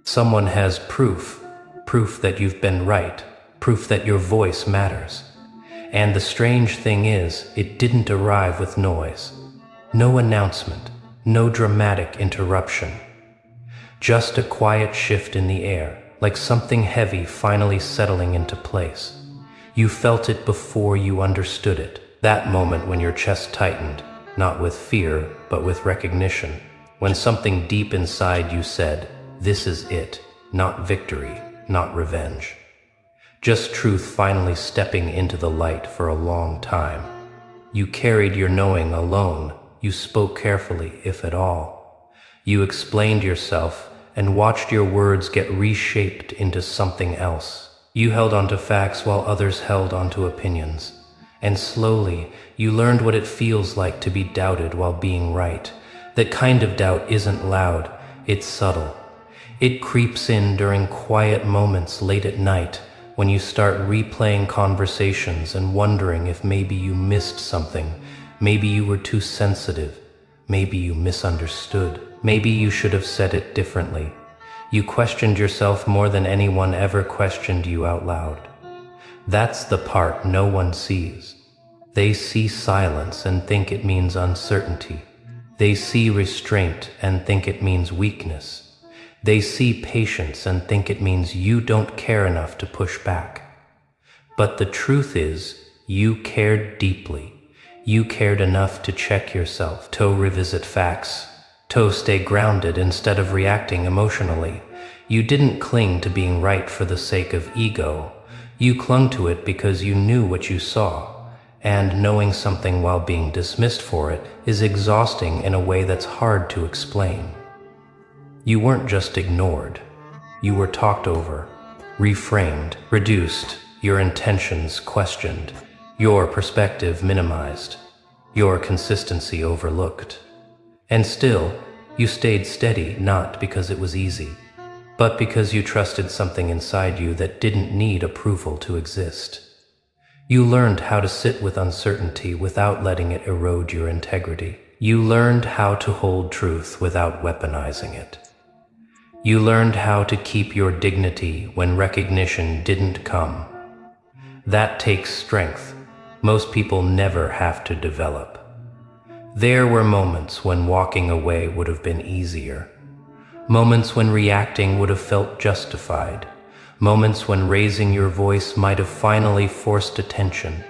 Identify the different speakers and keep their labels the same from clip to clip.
Speaker 1: Someone has proof, proof that you've been right, proof that your voice matters. And the strange thing is, it didn't arrive with noise. No announcement, no dramatic interruption. Just a quiet shift in the air, like something heavy finally settling into place. You felt it before you understood it. That moment when your chest tightened, not with fear, but with recognition. When something deep inside you said, "This is it," not victory, not revenge. Just truth finally stepping into the light for a long time. You carried your knowing alone. You spoke carefully, if at all. You explained yourself and watched your words get reshaped into something else. You held onto facts while others held onto opinions. And slowly, you learned what it feels like to be doubted while being right. That kind of doubt isn't loud, it's subtle. It creeps in during quiet moments late at night, when you start replaying conversations and wondering if maybe you missed something, maybe you were too sensitive, maybe you misunderstood, maybe you should have said it differently. You questioned yourself more than anyone ever questioned you out loud. That's the part no one sees. They see silence and think it means uncertainty. They see restraint and think it means weakness. They see patience and think it means you don't care enough to push back. But the truth is, you cared deeply. You cared enough to check yourself, to revisit facts, to stay grounded instead of reacting emotionally. You didn't cling to being right for the sake of ego. You clung to it because you knew what you saw. And knowing something while being dismissed for it is exhausting in a way that's hard to explain. You weren't just ignored. You were talked over, reframed, reduced, your intentions questioned, your perspective minimized, your consistency overlooked. And still, you stayed steady, not because it was easy, but because you trusted something inside you that didn't need approval to exist. You learned how to sit with uncertainty without letting it erode your integrity. You learned how to hold truth without weaponizing it. You learned how to keep your dignity when recognition didn't come. That takes strength. Most people never have to develop. There were moments when walking away would have been easier. Moments when reacting would have felt justified. Moments when raising your voice might have finally forced attention.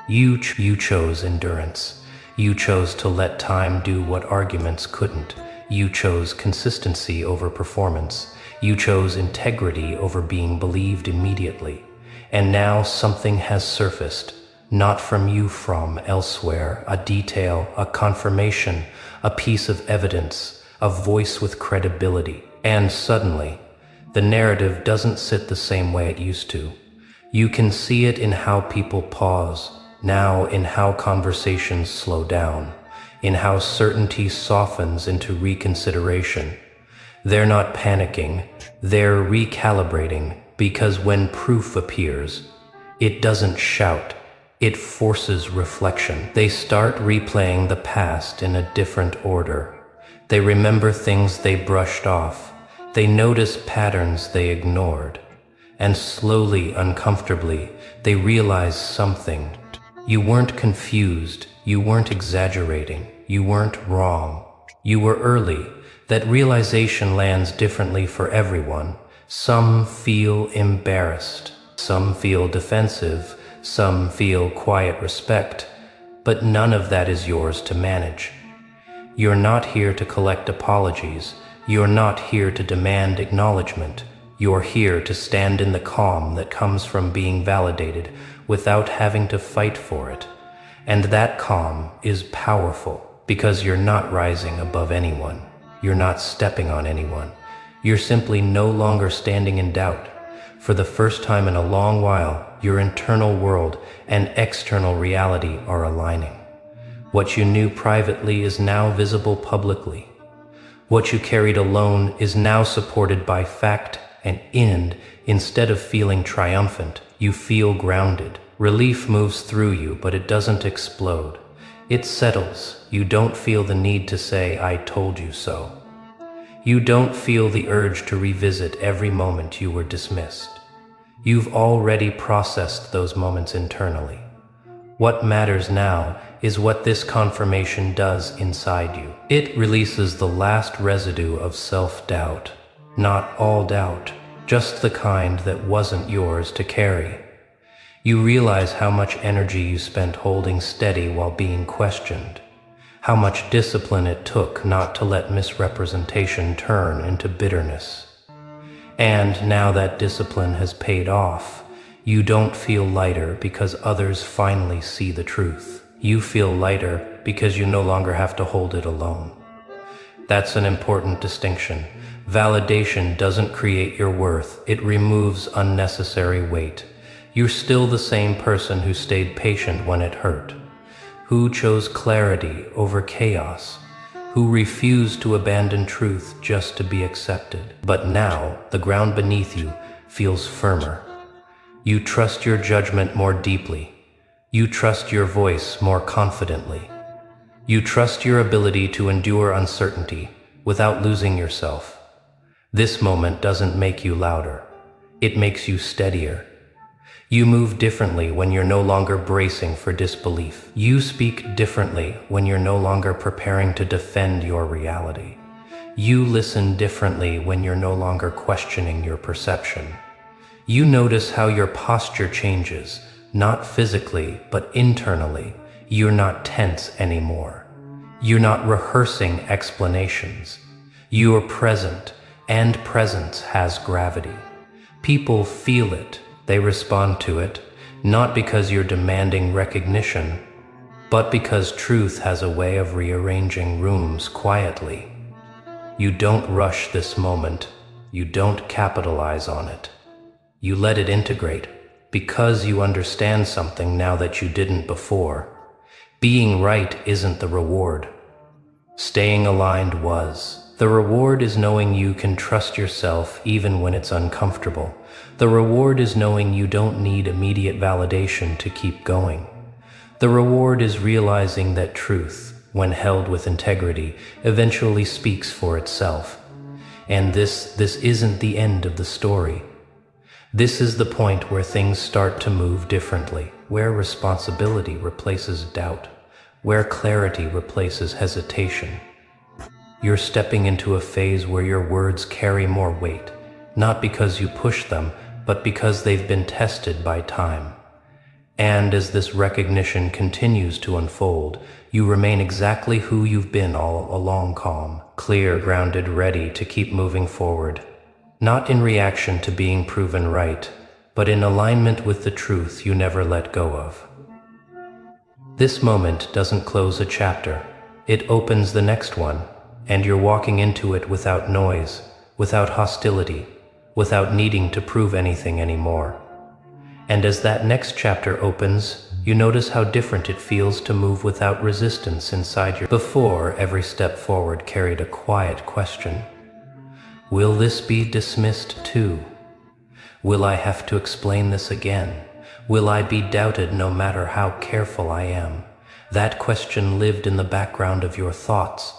Speaker 1: You chose endurance. You chose to let time do what arguments couldn't. You chose consistency over performance. You chose integrity over being believed immediately. And now something has surfaced, not from you, from elsewhere, a detail, a confirmation, a piece of evidence, a voice with credibility. And suddenly, the narrative doesn't sit the same way it used to. You can see it in how people pause, now in how conversations slow down, in how certainty softens into reconsideration. They're not panicking, they're recalibrating, because when proof appears, it doesn't shout, it forces reflection. They start replaying the past in a different order. They remember things they brushed off. They notice patterns they ignored. And slowly, uncomfortably, they realize something. You weren't confused, you weren't exaggerating, you weren't wrong. You were early. That realization lands differently for everyone. Some feel embarrassed, some feel defensive, some feel quiet respect, but none of that is yours to manage. You're not here to collect apologies. You're not here to demand acknowledgement. You're here to stand in the calm that comes from being validated without having to fight for it. And that calm is powerful because you're not rising above anyone. You're not stepping on anyone. You're simply no longer standing in doubt. For the first time in a long while, your internal world and external reality are aligning. What you knew privately is now visible publicly. What you carried alone is now supported by fact and instead of feeling triumphant, you feel grounded. Relief moves through you, but it doesn't explode. It settles. You don't feel the need to say, "I told you so." You don't feel the urge to revisit every moment you were dismissed. You've already processed those moments internally. What matters now is what this confirmation does inside you. It releases the last residue of self-doubt. Not all doubt, just the kind that wasn't yours to carry. You realize how much energy you spent holding steady while being questioned. How much discipline it took not to let misrepresentation turn into bitterness. And now that discipline has paid off, you don't feel lighter because others finally see the truth. You feel lighter because you no longer have to hold it alone. That's an important distinction. Validation doesn't create your worth, it removes unnecessary weight. You're still the same person who stayed patient when it hurt, who chose clarity over chaos, who refused to abandon truth just to be accepted. But now, the ground beneath you feels firmer. You trust your judgment more deeply. You trust your voice more confidently. You trust your ability to endure uncertainty without losing yourself. This moment doesn't make you louder. It makes you steadier. You move differently when you're no longer bracing for disbelief. You speak differently when you're no longer preparing to defend your reality. You listen differently when you're no longer questioning your perception. You notice how your posture changes, not physically, but internally. You're not tense anymore. You're not rehearsing explanations. You are present, and presence has gravity. People feel it. They respond to it, not because you're demanding recognition, but because truth has a way of rearranging rooms quietly. You don't rush this moment. You don't capitalize on it. You let it integrate, because you understand something now that you didn't before. Being right isn't the reward. Staying aligned was. The reward is knowing you can trust yourself even when it's uncomfortable. The reward is knowing you don't need immediate validation to keep going. The reward is realizing that truth, when held with integrity, eventually speaks for itself. And this isn't the end of the story. This is the point where things start to move differently, where responsibility replaces doubt, where clarity replaces hesitation. You're stepping into a phase where your words carry more weight, not because you push them, but because they've been tested by time. And as this recognition continues to unfold, you remain exactly who you've been all along: calm, clear, grounded, ready to keep moving forward. Not in reaction to being proven right, but in alignment with the truth you never let go of. This moment doesn't close a chapter. It opens the next one, and you're walking into it without noise, without hostility, without needing to prove anything anymore. And as that next chapter opens, you notice how different it feels to move without resistance inside your. Before, every step forward carried a quiet question. Will this be dismissed too? Will I have to explain this again? Will I be doubted no matter how careful I am? That question lived in the background of your thoughts,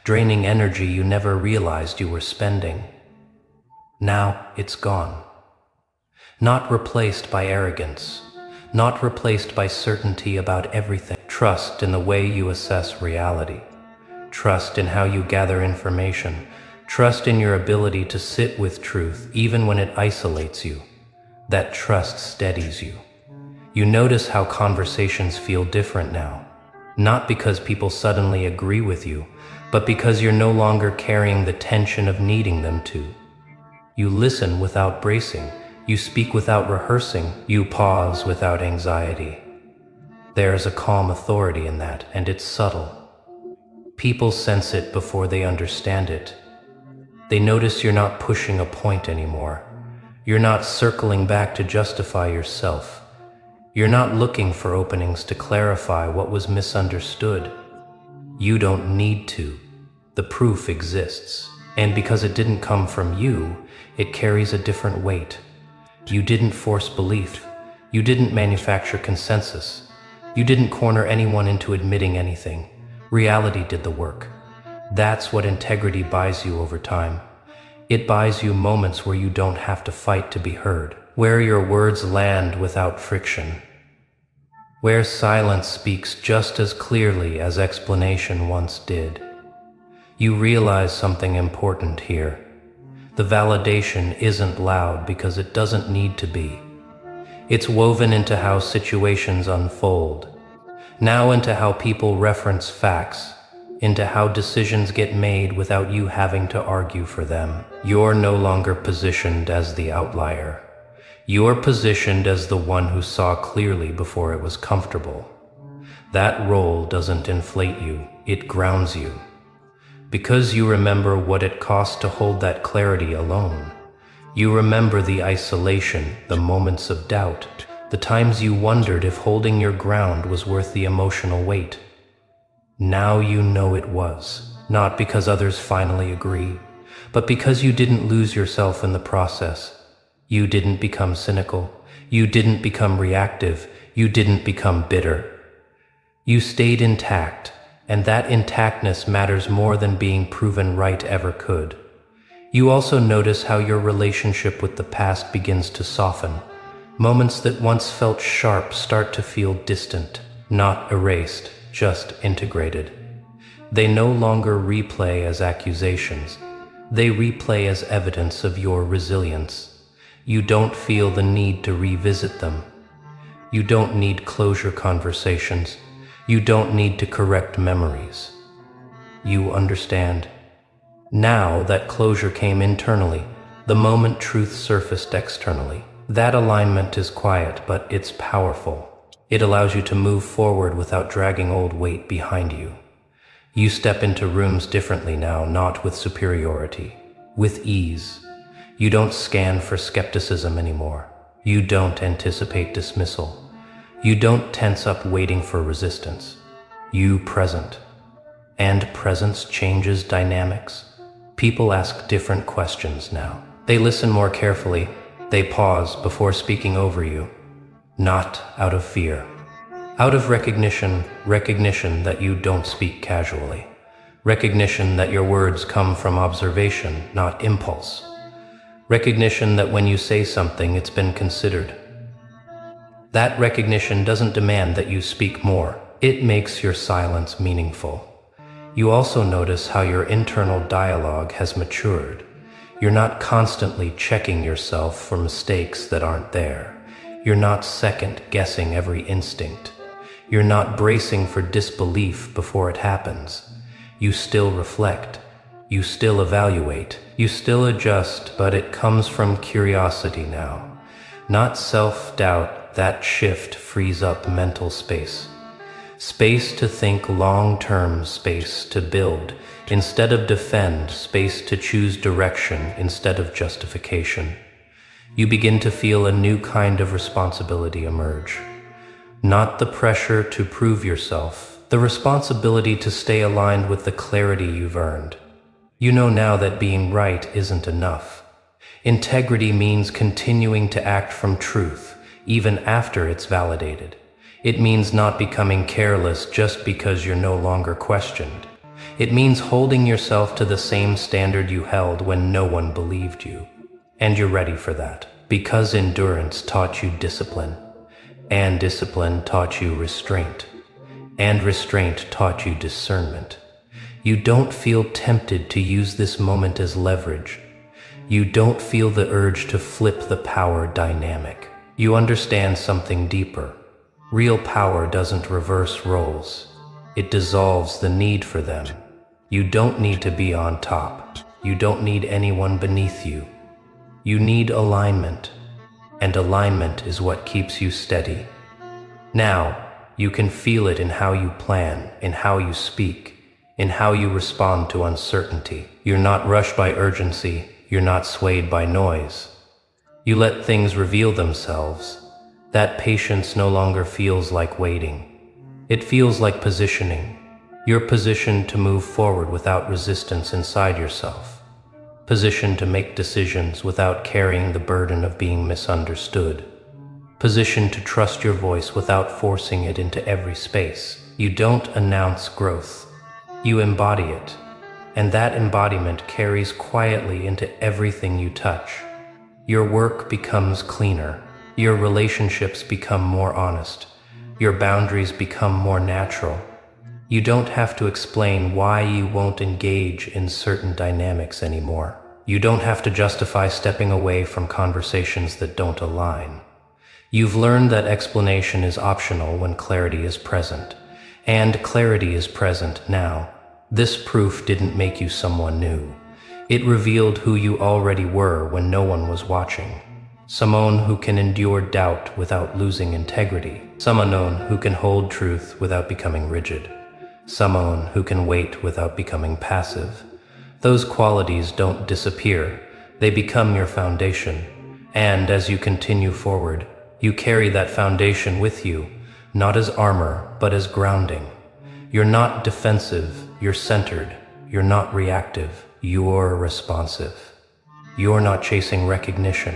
Speaker 1: draining energy you never realized you were spending. Now it's gone. Not replaced by arrogance, not replaced by certainty about everything. Trust in the way you assess reality. Trust in how you gather information. Trust in your ability to sit with truth even when it isolates you. That trust steadies you. You notice how conversations feel different now, not because people suddenly agree with you, but because you're no longer carrying the tension of needing them to. You listen without bracing. You speak without rehearsing. You pause without anxiety. There's a calm authority in that, and it's subtle. People sense it before they understand it. They notice you're not pushing a point anymore. You're not circling back to justify yourself. You're not looking for openings to clarify what was misunderstood. You don't need to. The proof exists. And because it didn't come from you, it carries a different weight. You didn't force belief. You didn't manufacture consensus. You didn't corner anyone into admitting anything. Reality did the work. That's what integrity buys you over time. It buys you moments where you don't have to fight to be heard, where your words land without friction, where silence speaks just as clearly as explanation once did. You realize something important here. The validation isn't loud because it doesn't need to be. It's woven into how situations unfold, now into how people reference facts, into how decisions get made without you having to argue for them. You're no longer positioned as the outlier. You're positioned as the one who saw clearly before it was comfortable. That role doesn't inflate you, it grounds you. Because you remember what it cost to hold that clarity alone. You remember the isolation, the moments of doubt, the times you wondered if holding your ground was worth the emotional weight. Now you know it was, not because others finally agree, but because you didn't lose yourself in the process. You didn't become cynical. You didn't become reactive. You didn't become bitter. You stayed intact, and that intactness matters more than being proven right ever could. You also notice how your relationship with the past begins to soften. Moments that once felt sharp start to feel distant, not erased, just integrated. They no longer replay as accusations. They replay as evidence of your resilience. You don't feel the need to revisit them. You don't need closure conversations. You don't need to correct memories. You understand. Now that closure came internally, the moment truth surfaced externally. That alignment is quiet, but it's powerful. It allows you to move forward without dragging old weight behind you. You step into rooms differently now, not with superiority, with ease. You don't scan for skepticism anymore. You don't anticipate dismissal. You don't tense up waiting for resistance. You present. And presence changes dynamics. People ask different questions now. They listen more carefully. They pause before speaking over you. Not out of fear. Out of recognition that you don't speak casually. Recognition that your words come from observation, not impulse. Recognition that when you say something, it's been considered. That recognition doesn't demand that you speak more. It makes your silence meaningful. You also notice how your internal dialogue has matured. You're not constantly checking yourself for mistakes that aren't there. You're not second-guessing every instinct. You're not bracing for disbelief before it happens. You still reflect. You still evaluate. You still adjust, but it comes from curiosity now. Not self-doubt. That shift frees up mental space. Space to think long-term, space to build. Instead of defend, space to choose direction instead of justification. You begin to feel a new kind of responsibility emerge. Not the pressure to prove yourself, the responsibility to stay aligned with the clarity you've earned. You know now that being right isn't enough. Integrity means continuing to act from truth, even after it's validated. It means not becoming careless just because you're no longer questioned. It means holding yourself to the same standard you held when no one believed you. And you're ready for that, because endurance taught you discipline, and discipline taught you restraint, and restraint taught you discernment. You don't feel tempted to use this moment as leverage. You don't feel the urge to flip the power dynamic. You understand something deeper. Real power doesn't reverse roles. It dissolves the need for them. You don't need to be on top. You don't need anyone beneath you. You need alignment, and alignment is what keeps you steady. Now, you can feel it in how you plan, in how you speak, in how you respond to uncertainty. You're not rushed by urgency, you're not swayed by noise. You let things reveal themselves. That patience no longer feels like waiting. It feels like positioning. You're positioned to move forward without resistance inside yourself. Positioned to make decisions without carrying the burden of being misunderstood. Positioned to trust your voice without forcing it into every space. You don't announce growth. You embody it. and that embodiment carries quietly into everything you touch. Your work becomes cleaner, your relationships become more honest, your boundaries become more natural. You don't have to explain why you won't engage in certain dynamics anymore. You don't have to justify stepping away from conversations that don't align. You've learned that explanation is optional when clarity is present. And clarity is present now. This proof didn't make you someone new. It revealed who you already were when no one was watching. Someone who can endure doubt without losing integrity. Someone who can hold truth without becoming rigid. Someone who can wait without becoming passive. Those qualities don't disappear, they become your foundation. And as you continue forward, you carry that foundation with you, not as armor, but as grounding. You're not defensive, you're centered. You're not reactive, you're responsive. You're not chasing recognition,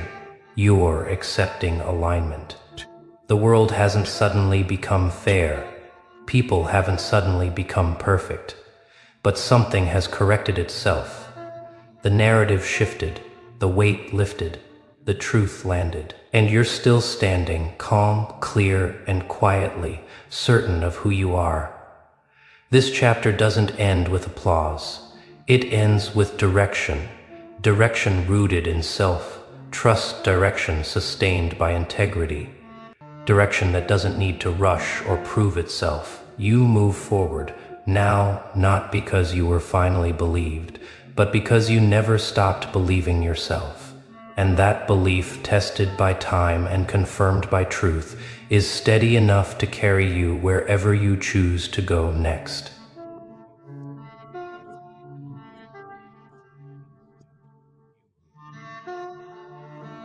Speaker 1: you're accepting alignment. The world hasn't suddenly become fair. People haven't suddenly become perfect, but something has corrected itself. The narrative shifted, the weight lifted, the truth landed, and you're still standing, calm, clear, and quietly, certain of who you are. This chapter doesn't end with applause. It ends with direction, direction rooted in self, trust, direction sustained by integrity. Direction that doesn't need to rush or prove itself. You move forward, now not because you were finally believed, but because you never stopped believing yourself. And that belief, tested by time and confirmed by truth, is steady enough to carry you wherever you choose to go next.